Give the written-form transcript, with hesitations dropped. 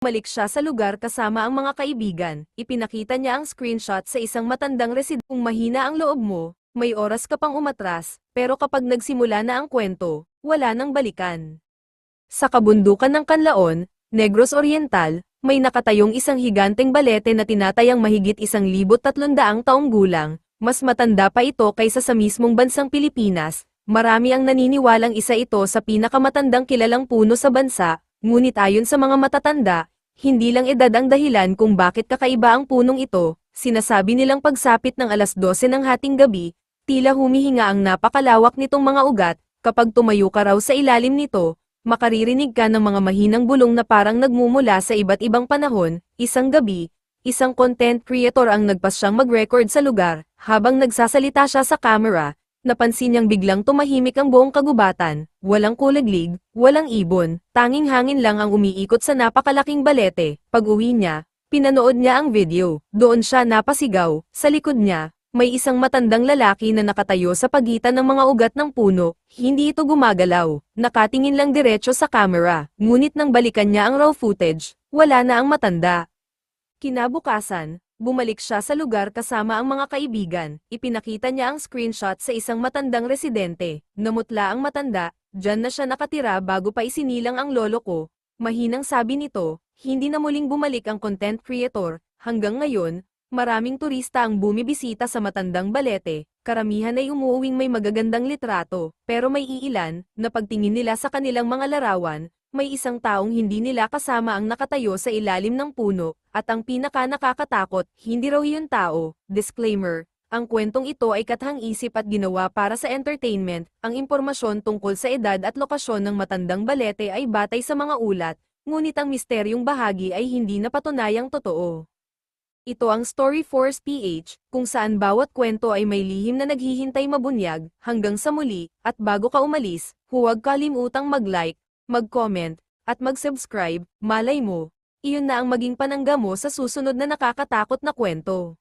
Bumalik siya sa lugar kasama ang mga kaibigan. Ipinakita niya ang screenshot sa isang matandang residente. Kung mahina ang loob mo, may oras ka pang umatras, pero kapag nagsimula na ang kwento, wala nang balikan. Sa kabundukan ng Canlaon, Negros Oriental, may nakatayong isang higanteng balete na tinatayang mahigit 1,300 taong gulang. Mas matanda pa ito kaysa sa mismong bansang Pilipinas. Marami ang naniniwalang isa ito sa pinakamatandang kilalang puno sa bansa, ngunit ayon sa mga matatanda, hindi lang edad ang dahilan kung bakit kakaiba ang punong ito. Sinasabi nilang pagsapit ng alas 12 ng hating gabi, tila humihinga ang napakalawak nitong mga ugat. Kapag tumayo ka raw sa ilalim nito, makaririnig ka ng mga mahinang bulong na parang nagmumula sa iba't ibang panahon. Isang gabi, isang content creator ang nagpasyang mag-record sa lugar. Habang nagsasalita siya sa camera, napansin niyang biglang tumahimik ang buong kagubatan. Walang kulaglig, walang ibon, tanging hangin lang ang umiikot sa napakalaking balete. Pag-uwi niya, pinanood niya ang video. Doon siya napasigaw. Sa likod niya, may isang matandang lalaki na nakatayo sa pagitan ng mga ugat ng puno. Hindi ito gumagalaw. Nakatingin lang diretso sa camera. Ngunit nang balikan niya ang raw footage, wala na ang matanda. Kinabukasan, bumalik siya sa lugar kasama ang mga kaibigan. Ipinakita niya ang screenshot sa isang matandang residente. Namutla ang matanda, diyan na siya nakatira bago pa isinilang ang lolo ko. Mahinang sabi nito, hindi na muling bumalik ang content creator. Hanggang ngayon, maraming turista ang bumibisita sa matandang balete. Karamihan ay umuuwing may magagandang litrato, pero may iilan, na pagtingin nila sa kanilang mga larawan, may isang taong hindi nila kasama ang nakatayo sa ilalim ng puno, at ang pinaka-nakakatakot, hindi raw yun tao. Disclaimer, ang kwentong ito ay kathang-isip at ginawa para sa entertainment. Ang impormasyon tungkol sa edad at lokasyon ng matandang balete ay batay sa mga ulat, ngunit ang misteryong bahagi ay hindi napatunayang totoo. Ito ang Storyforce PH, kung saan bawat kwento ay may lihim na naghihintay mabunyag. Hanggang sa muli, at bago ka umalis, huwag kalimutang mag-like, mag-comment, at mag-subscribe. Malay mo, iyon na ang maging panangga mo sa susunod na nakakatakot na kwento.